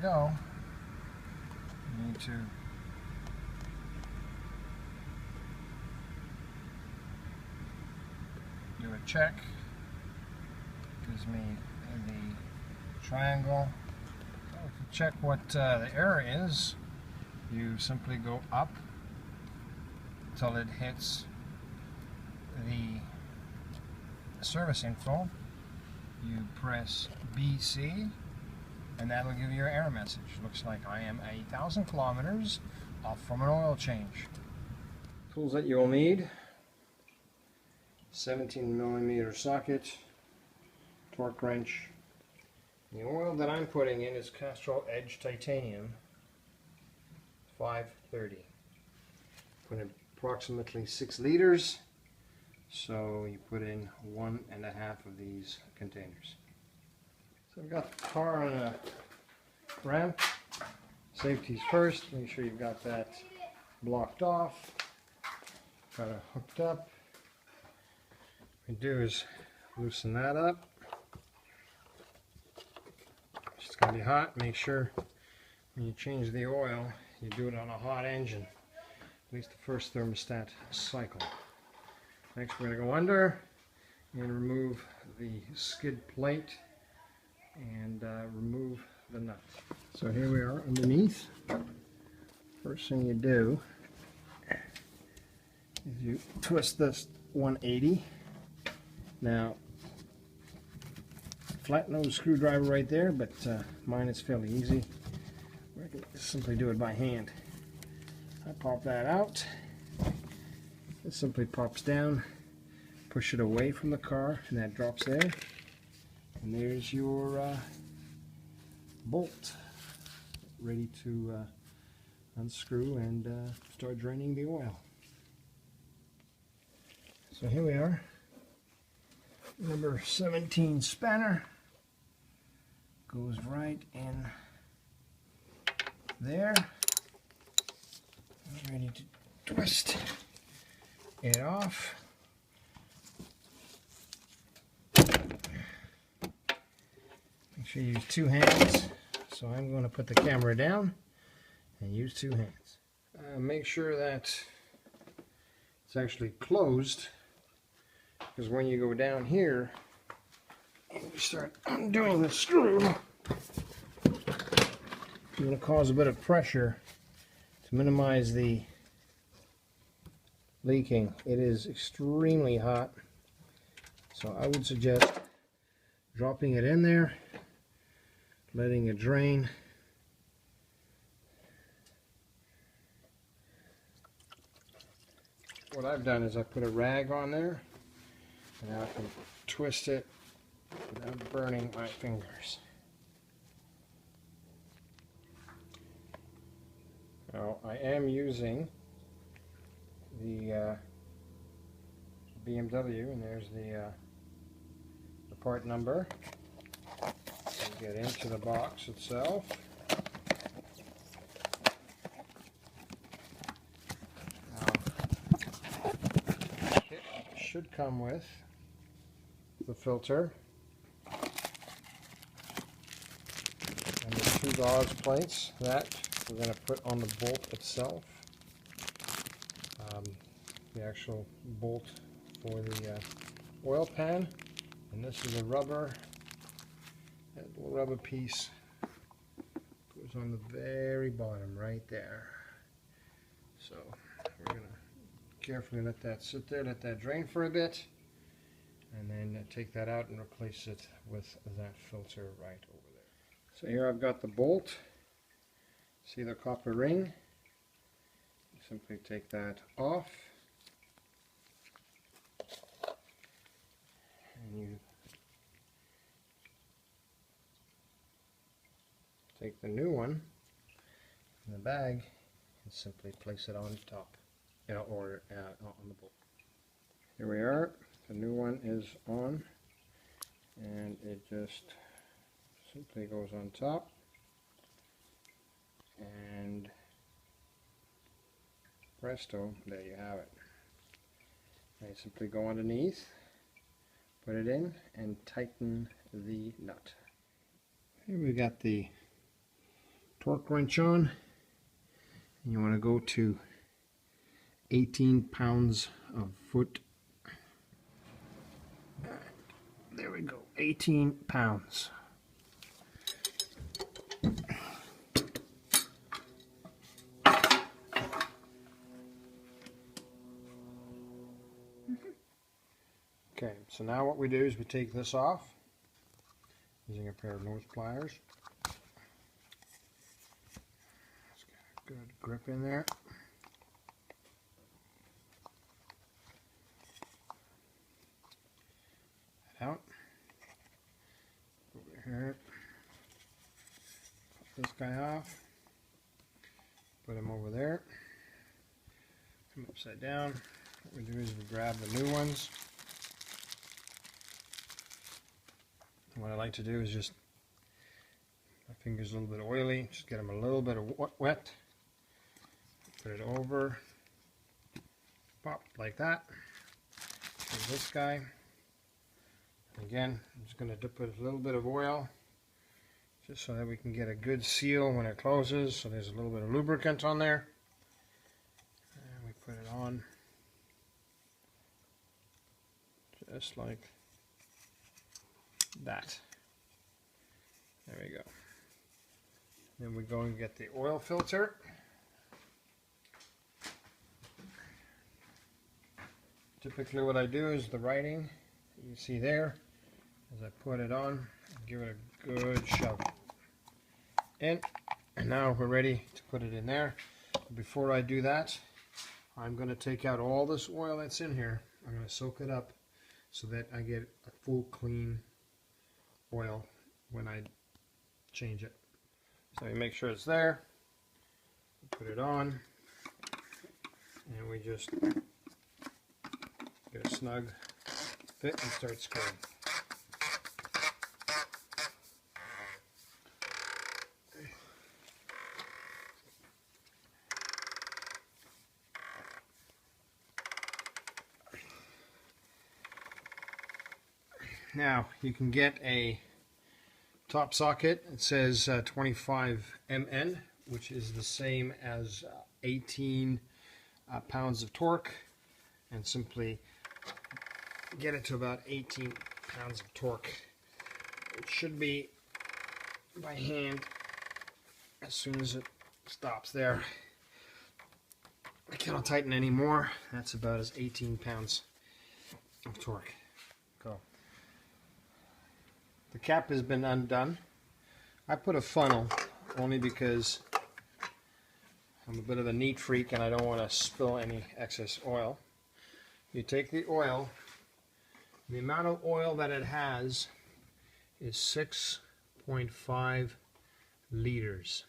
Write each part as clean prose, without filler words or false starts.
go. You need to do a check. Gives me the triangle. So to check what the error is, you simply go up until it hits the service info. You press BC and that'll give you your error message. Looks like I am 1,000 kilometers off from an oil change. Tools that you'll need: 17mm socket, torque wrench. The oil that I'm putting in is Castrol Edge Titanium 530. Put in approximately 6 liters, so you put in 1.5 of these containers. So I've got the car on a ramp. Safety's first. Make sure you've got that blocked off. Got it hooked up. What we do is loosen that up. It's going to be hot. Make sure when you change the oil, you do it on a hot engine. At least the first thermostat cycle. Next, we're going to go under and remove the skid plate and remove the nut. So here we are underneath. First thing you do is you twist this 180. Now, flat nose screwdriver right there, but mine is fairly easy. We can simply do it by hand. I pop that out. It simply pops down. Push it away from the car, and that drops there. And there's your bolt, ready to unscrew and start draining the oil. So here we are. Number 17 spanner goes right in there. I'm ready to twist it off. Make sure you use 2 hands. So I'm going to put the camera down and use 2 hands. Make sure that it's actually closed, because when you go down here and you start undoing the screw, you're going to cause a bit of pressure to minimize the leaking. It is extremely hot, so I would suggest dropping it in there, letting it drain. What I've done is I put a rag on there, and now I can twist it without burning my fingers. Now I am using the BMW, and there's the part number. We get into the box itself. Now, it should come with the filter and the 2 gauze plates that we're going to put on the bolt itself. The actual bolt for the oil pan, and this is a rubber. That little rubber piece goes on the very bottom right there. So we're going to carefully let that sit there, let that drain for a bit, and then take that out and replace it with that filter right over there. So here I've got the bolt. See the copper ring? Simply take that off, and you take the new one in the bag and simply place it on top, or on the bolt. Here we are. The new one is on, and it just simply goes on top, and presto, there you have it. I simply go underneath, put it in, and tighten the nut. Here we got the torque wrench on, and you want to go to 18 pounds of foot. There we go, 18 pounds. Okay, so now what we do is we take this off using a pair of nose pliers. Let's get a good grip in there. That out. Over here. Put this guy off. Put him over there. Come upside down. What we do is we grab the new ones. What I like to do is just, my finger's a little bit oily, just get them a little bit of wet, put it over, pop like that. Here's this guy. Again, I'm just going to put a little bit of oil, just so that we can get a good seal when it closes, so there's a little bit of lubricant on there. And we put it on, just like that. There we go. Then we go and get the oil filter. Typically what I do is the writing you see there, as I put it on, give it a good shove in, and now we're ready to put it in there. Before I do that, I'm going to take out all this oil that's in here. I'm going to soak it up so that I get a full clean oil when I change it. So we make sure it's there, put it on, and we just get a snug fit and start screwing. Now you can get a top socket. It says 25 MN, which is the same as 18 pounds of torque, and simply get it to about 18 pounds of torque. It should be by hand as soon as it stops there. I cannot tighten anymore. That's about as 18 pounds of torque. Go. The cap has been undone. I put a funnel only because I'm a bit of a neat freak and I don't want to spill any excess oil. You take the oil, the amount of oil that it has is 6.5 liters.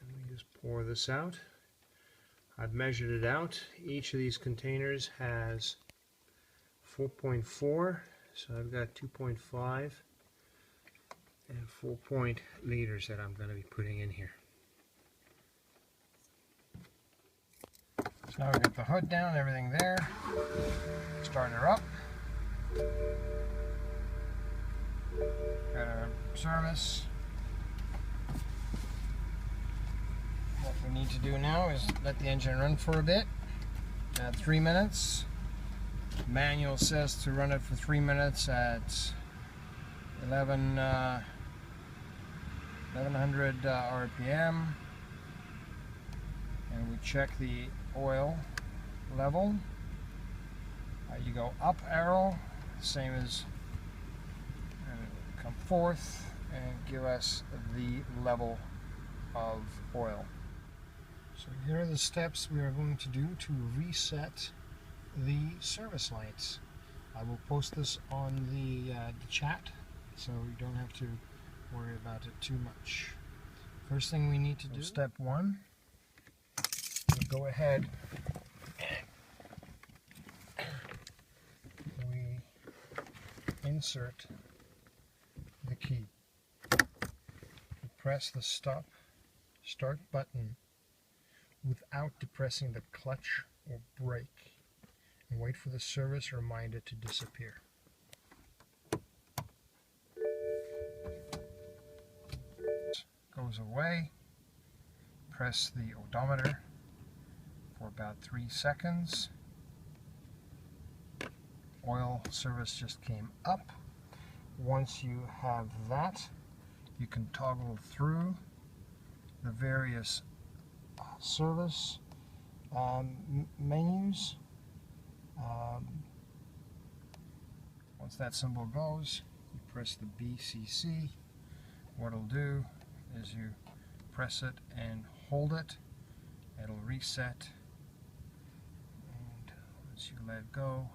And we just pour this out. I've measured it out. Each of these containers has 4.4. So I've got 2.5 and 4 liters that I'm going to be putting in here. So now we got the hood down, everything there. Start her up. Got our service. What we need to do now is let the engine run for a bit. At 3 minutes. Manual says to run it for 3 minutes at 1100 RPM, and we check the oil level. You go up arrow, same as, and it will come forth and give us the level of oil. So here are the steps we are going to do to reset the service lights. I will post this on the chat, so you don't have to worry about it too much. First thing we need to do, step one, we go ahead and we insert the key. We press the start button without depressing the clutch or brake, and wait for the service reminder to disappear. goes away. Press the odometer for about 3 seconds. Oil service just came up. Once you have that, you can toggle through the various service menus. Once that symbol goes, you press the BCC. What it'll do is you press it and hold it. It'll reset. And once you let go,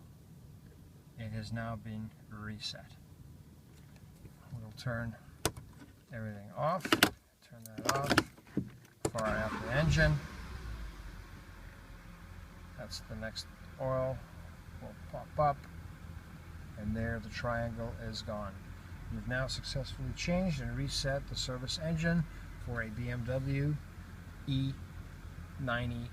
it has now been reset. We'll turn everything off. Turn that off. Fire out the engine. That's the next oil. Will pop up. And there the triangle is gone. You've now successfully changed and reset the service engine for a BMW E92.